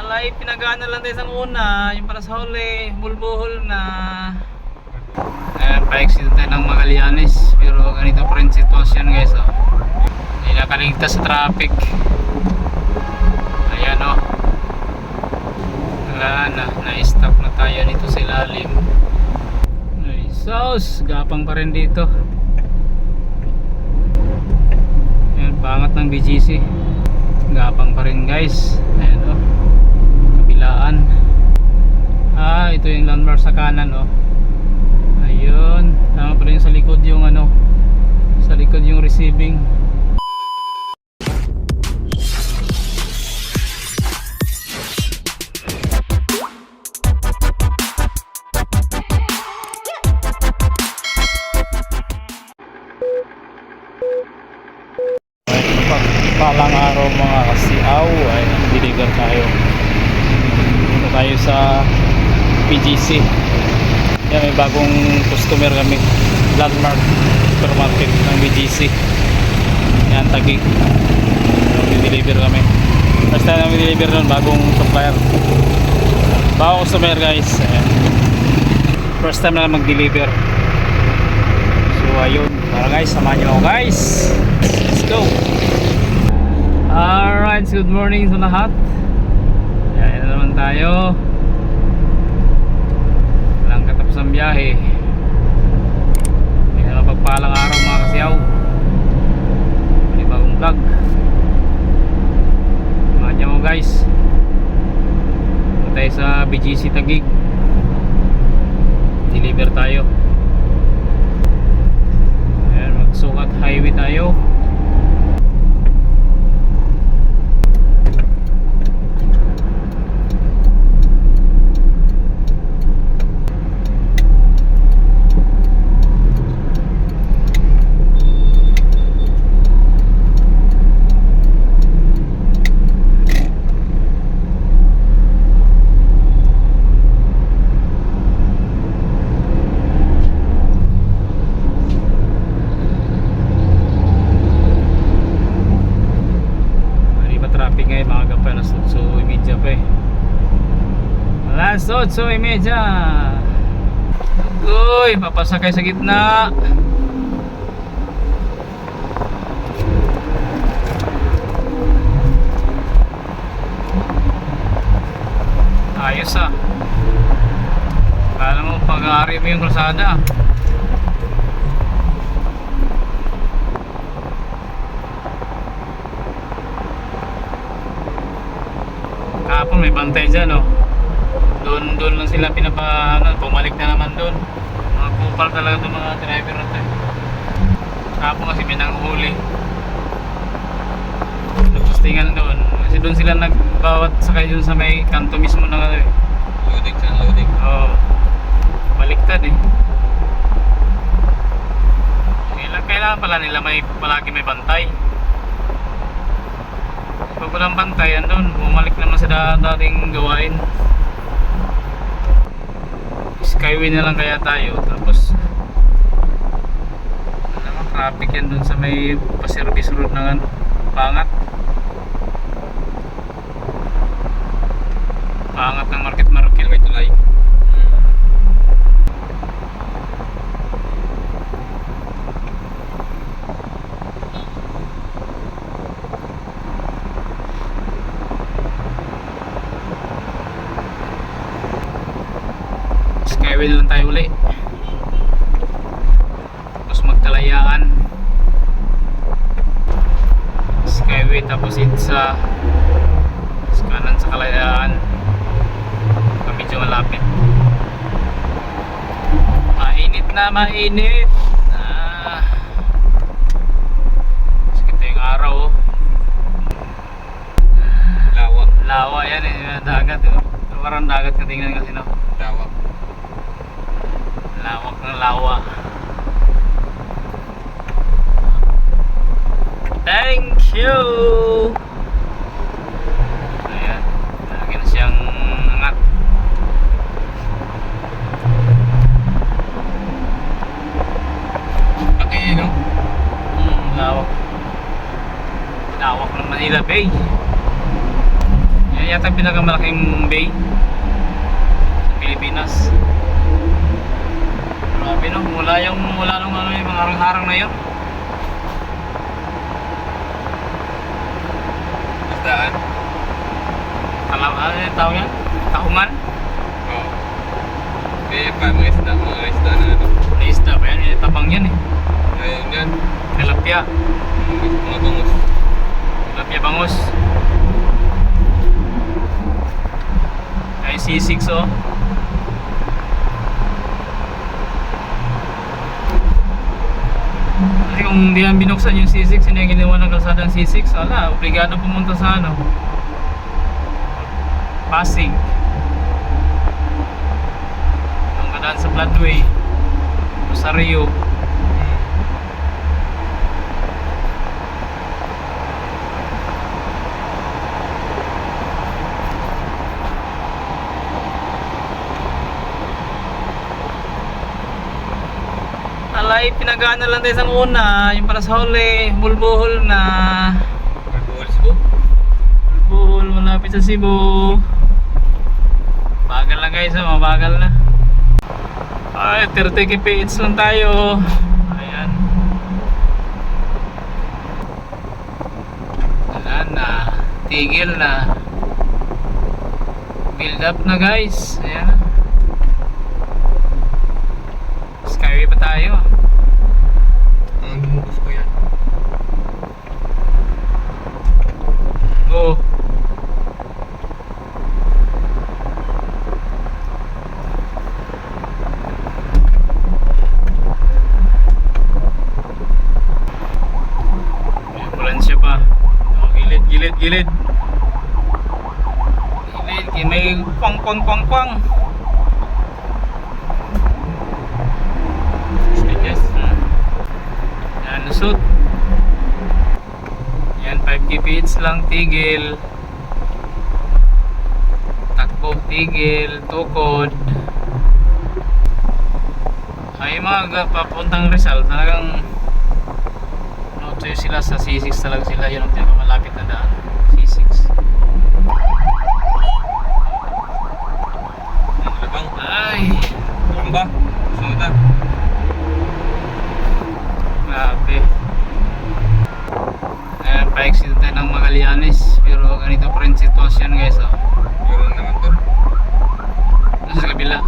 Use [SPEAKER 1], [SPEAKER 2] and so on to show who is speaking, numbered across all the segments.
[SPEAKER 1] Alay, pinagana lang tayo sa una. Yung para sa huli, bulbuhol na. Pa-exit tayo ng Magallanes. Pero ganito pa rin sitwasyon guys. Oh. Hindi nakaligtas sa traffic. Ayan o. Oh. Wala na. Na-stop na tayo dito sa ilalim. Ay, sus. Gapang pa rin dito. Ayan, pangat ng BGC. Gapang pa rin guys. Ayan o. Kabilaan. Ito yung landmark sa kanan o. Ayun. Tama pa rin sa likod yung ano. Sa likod yung receiving. Palang araw mga kasiaw ay deliver tayo. Punta tayo sa PGC. Yan, may bagong customer kami, landmark supermarket ng BGC. Yan, Taguig. Deliver kami. First time namin deliver nun, bagong supplier, bagong customer guys. Ayan. First time na mag-deliver. So ayun, tara guys, samahan nyo ako guys. Let's go. Alright, good morning sa lahat. Ayan na naman tayo. Walang katapos ang biyahe. Hindi na mapagpalang araw mga kasiyaw. May bagong vlog. Samahan niyo mo guys. Punta tayo sa BGC Taguig. Deliver tayo. Ayan, magsukat highway tayo. Alas 8:30. Uy, papasakay sa gitna. Ayos ah. Kala mo pag-aari mo yung kalsada. Kahapon may bantay dyan oh. Doon lang sila bumalik na naman doon. Mga kupal talaga itong mga driver natin. Kahapon kasi may nanghuli. Nagpostingan doon. Kasi doon sila nagbawat sakay doon sa may kanto mismo ng loading sa loading. Oo. Baliktad eh. Kailangan pala nila palagi may bantay. Pag walang bantay, doon bumalik naman sa dating gawain. Skyway na lang kaya tayo. Tapos traffic yan dun sa may pa-service road ng pangat ng market may tulay. Skyway na lang tayo uli. Tapos magkalayaan. Skyway tapos sa kanan sa kalayaan. Medyo malapit. Mainit na mainit. Sakit yung araw oh. Lawa yan eh. Dagat oh. Parang dagat katingnan kasi no. Lawak ng lawa. Thank you. Ayan, lagi na siyang angat. Okay, no? Lawak. Lawak ng Manila Bay. Yan yata pinakamalaking bay sa Pilipinas. Grabe no, mula nung ano, yung mga harang-harang na yun.
[SPEAKER 2] Isdaan?
[SPEAKER 1] Alam, ano yung tawag yan? Tahungan?
[SPEAKER 2] Oo. Kaya pa, mga isda na ano.
[SPEAKER 1] May isda pa yan, tabang yan eh.
[SPEAKER 2] Ayun yan.
[SPEAKER 1] Tilapia.
[SPEAKER 2] Mga bangus.
[SPEAKER 1] Tilapia bangus. Ay, C6 oh. Kasi kung hindi yan binuksan yung C6, hindi yan ginawa ng kalsada ng C6, ala, obligado pumunta sa ano, Pasig. Ang kadaan sa Floodway, Rosario. Alay, pinagana lang tayo sa una, yung para sa huli, bulbuhol na.
[SPEAKER 2] Bulbuhol Cebu?
[SPEAKER 1] Bulbuhol, malapit sa Cebu. Bagal lang guys, mabagal na. Ay, 30 kph lang tayo. Ayan. Wala na, tigil na. Build up na guys, ayan. Skyway pa tayo.
[SPEAKER 2] Ang bumukas ko yan.
[SPEAKER 1] Go. May ambulansya pa. Oh, gilid. Gilid, may kwang. Yes. Yan, lusot. Yan, 5 kph lang, tigil. Takbo, tigil, tukod. Ay, mga papuntang Rizal, talagang no choice sila sa C6 talaga sila. Yun ang pinakamalapit na daan, C6.
[SPEAKER 2] Labang.
[SPEAKER 1] Ay,
[SPEAKER 2] Labang ba? Sunod na.
[SPEAKER 1] grabe. Ayan, pa-exit tayo ng Magallanes. Pero ganito pa rin sitwasyon guys, oh.
[SPEAKER 2] Meron naman to.
[SPEAKER 1] Nasa kabila.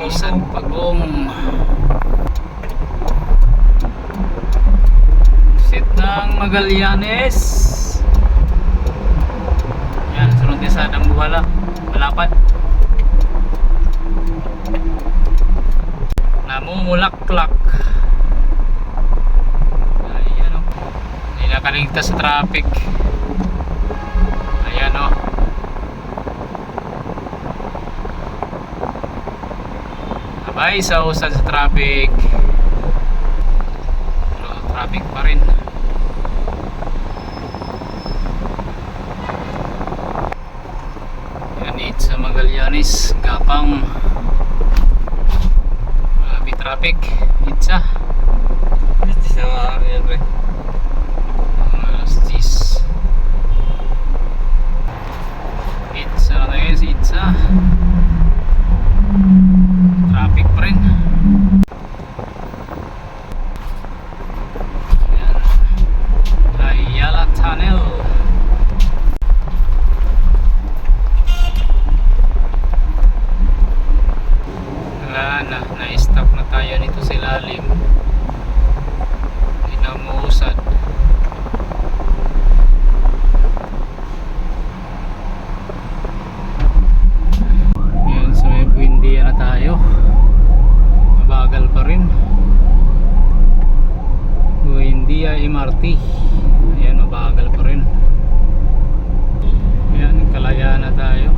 [SPEAKER 1] Usad pagong. Sit ng Magallanes. Yan, sunod din sa Dambuhala. Malapad. Namumulaklak. Ayan o. Hindi nakaligtas sa traffic. Ayan o. Abay, sa usad sa traffic. Pero traffic pa rin. Sa Magallanes, Gapang. Grabe traffic. Itza.
[SPEAKER 2] Business na mga yan pre.
[SPEAKER 1] Alas 10. Itza na tayo sa Itza. Traffic pa rin. Ayan. Ayala Tunnel. Na-stop na tayo nito sa ilalim. Hindi na umuusad. Yan, so may Buendia na tayo. Mabagal pa rin. Buendia MRT. Ayan, mabagal pa rin. Ayan, Kalayaan na tayo.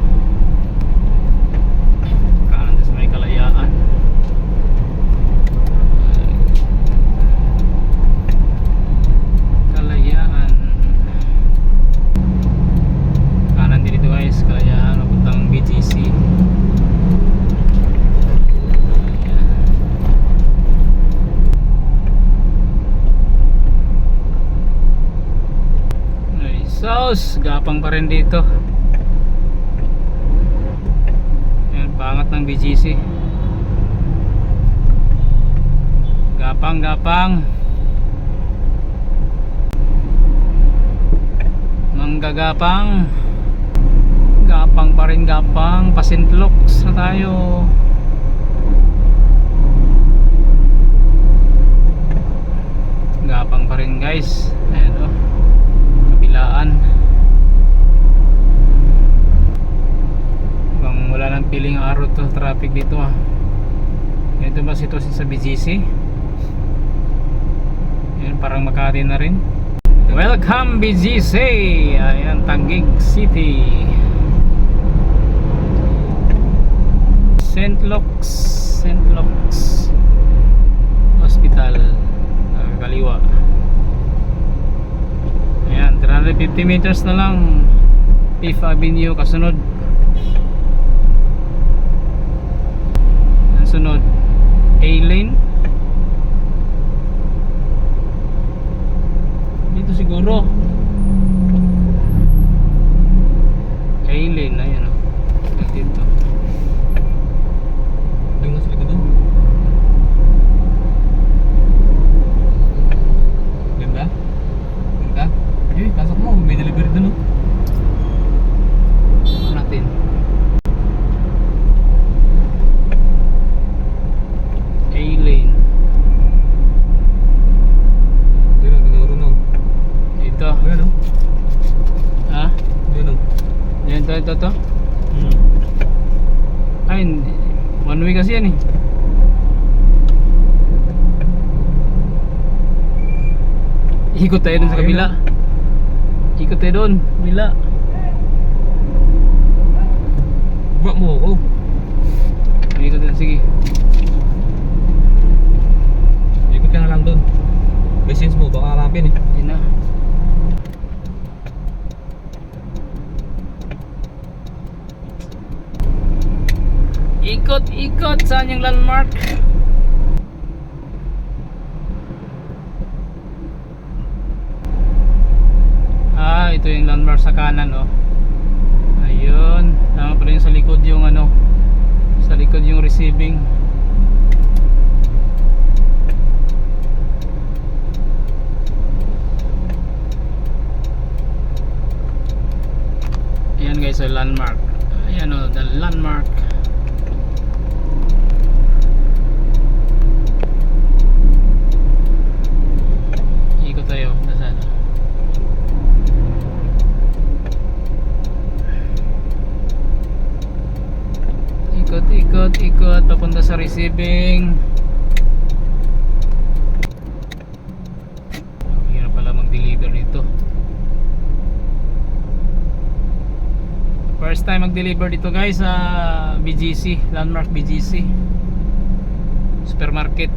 [SPEAKER 1] Kanan sa may Kalayaan. boss, gapang pa rin dito. Ayan, pangat ng BGC. Gapang, gapang. Manggagapang. Gapang pa rin, gapang. Pasintlocks na tayo. Gapang pa rin guys. Ayan o, kabilaan. Bang wala nang piling araw to, traffic dito ah. Ito ba sitwasyon sa BGC? Ayan, parang Makati na rin. Welcome BGC. Ayan, Taguig City, St. Luke's Hospital, kaliwa. Ayan, 350 meters na lang, 5th Avenue kasunod. Ang sunod A-lane dito siguro. A-lane, ayan o, dito.
[SPEAKER 2] Doon nga sa likod doon. Ganda? Ganda? Eh, pasok mo. May delivery doon oh.
[SPEAKER 1] Ano natin? A-lane.
[SPEAKER 2] Doon ang tinuro no.
[SPEAKER 1] Dito.
[SPEAKER 2] Ayan oh.
[SPEAKER 1] Ha?
[SPEAKER 2] Doon oh.
[SPEAKER 1] Yan, ito. Ay, one way kasi yan eh. Ikot tayo dun sa kabila. Ikot tayo dun, kabila.
[SPEAKER 2] Ba mo ako.
[SPEAKER 1] Ikot tayo, sige.
[SPEAKER 2] Ikot ka na lang doon. May sense mo, baka harapin eh.
[SPEAKER 1] Yan na. Ikot, saan yung landmark? Ah, ito yung landmark sa kanan oh. Ayun, tama pala yung sa likod yung ano, sa likod yung receiving. Ayan guys, sa landmark. Ayan oh, the landmark. Ikot tayo, nasaan? Ikot papunta sa receiving. Hirap pala mag-deliver dito. First time mag-deliver dito guys sa BGC, landmark BGC supermarket.